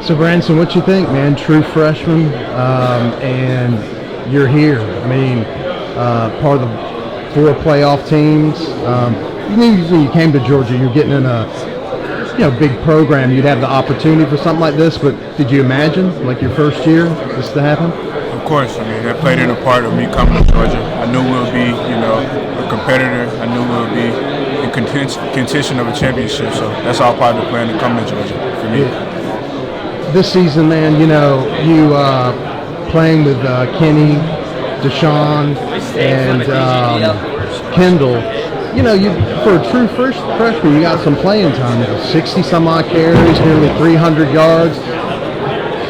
So Branson, what you think, man? True freshman, and you're here. I mean, part of the 4 playoff teams. You knew when you came to Georgia, you're getting in a big program. You'd have the opportunity for something like this. But did you imagine, like your first year, this to happen? Of course. I mean, that played in a part of me coming to Georgia. I knew we'll be, a competitor. I knew we'll be in contention of a championship. So that's all part of the plan to come to Georgia for me. Yeah. This season, man, you playing with Kenny, Deshaun, and Kendall. You for a true freshman, you got some playing time. 60 some odd carries, nearly 300 yards.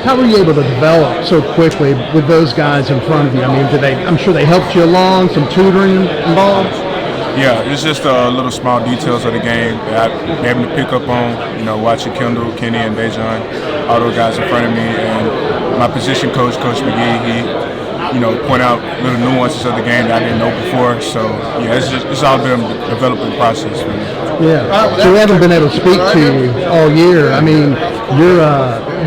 How were you able to develop so quickly with those guys in front of you? I mean, I'm sure they helped you along. Some tutoring involved. Yeah, it's just little small details of the game that I'm able to pick up on, watching Kendall, Kenny, and Dejan, all those guys in front of me, and my position coach, Coach McGee, he, point out little nuances of the game that I didn't know before. So, yeah, it's all been a developing process for me. Yeah, so we haven't been able to speak to you all year. I mean,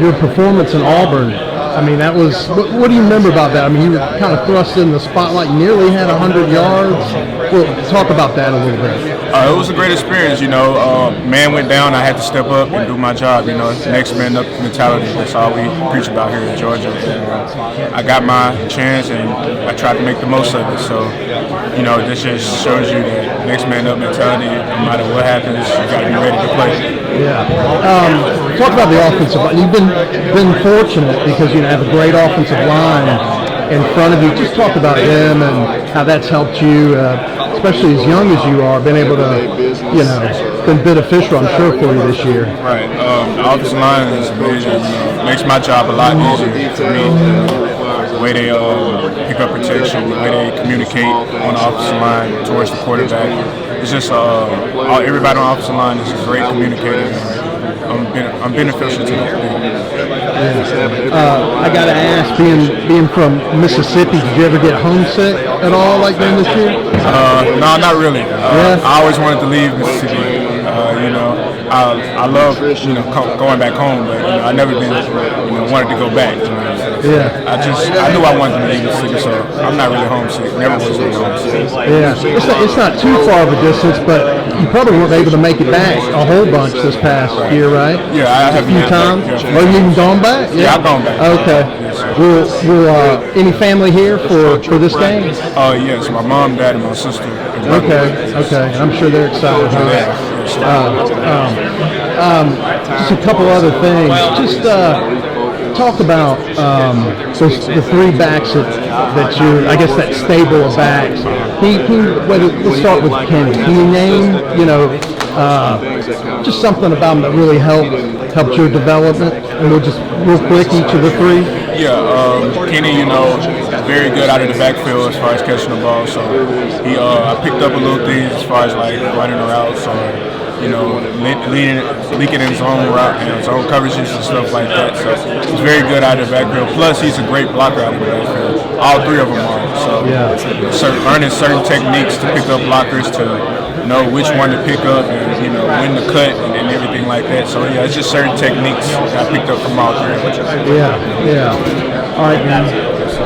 your performance in Auburn, I mean, that was, what do you remember about that? I mean, you were kind of thrust in the spotlight, you nearly had 100 yards. Well, talk about that a little bit. It was a great experience, man went down, I had to step up and do my job, next man up mentality. That's all we preach about here in Georgia. I got my chance and I tried to make the most of it. So, this just shows you that next man up mentality, no matter what happens, you got to be ready to play. Yeah. Talk about the offensive line. You've been fortunate because you have a great offensive line in front of you. Just talk about them and how that's helped you, especially as young as you are, been able to, been beneficial, I'm sure, for you this year. Right. The offensive line is amazing. Makes my job a lot easier for me. The way they pick up protection, the way they communicate on the offensive line towards the quarterback. It's just everybody on the offensive line is a great communicator. I'm beneficial to them. I got to ask, being from Mississippi, did you ever get homesick at all like that this year? No, not really. I always wanted to leave Mississippi. I love going back home, but I never been wanted to go back. Yeah. I knew I wanted to leave Mississippi, so I'm not really homesick. Never was really homesick. Yeah, it's not too far of a distance, but you probably weren't able to make it back a whole bunch this past year, right? Yeah, I have a few times. Yeah. Oh, you even gone back? Yeah, I've gone back. Okay. Yes, will any family here for this game? Yes, my mom, dad, and my sister. Okay. I'm sure they're excited. Just a couple other things. Just talk about the 3 backs that you're, I guess, that stable of backs. Let's start with Kenny. Can you name, just something about him that really helped your development? And we'll just real quick each of the 3. Yeah, Kenny, very good out of the backfield as far as catching the ball. So I picked up a little things as far as like running routes or leaking in his own route and his own coverages and stuff like that. So he's very good out of the backfield. Plus, he's a great blocker out of the backfield. All 3 of them are. So learning certain techniques to pick up blockers, to know which one to pick up, and when to cut and everything like that. So yeah, it's just certain techniques I picked up from all 3 of them. Yeah. All right, man.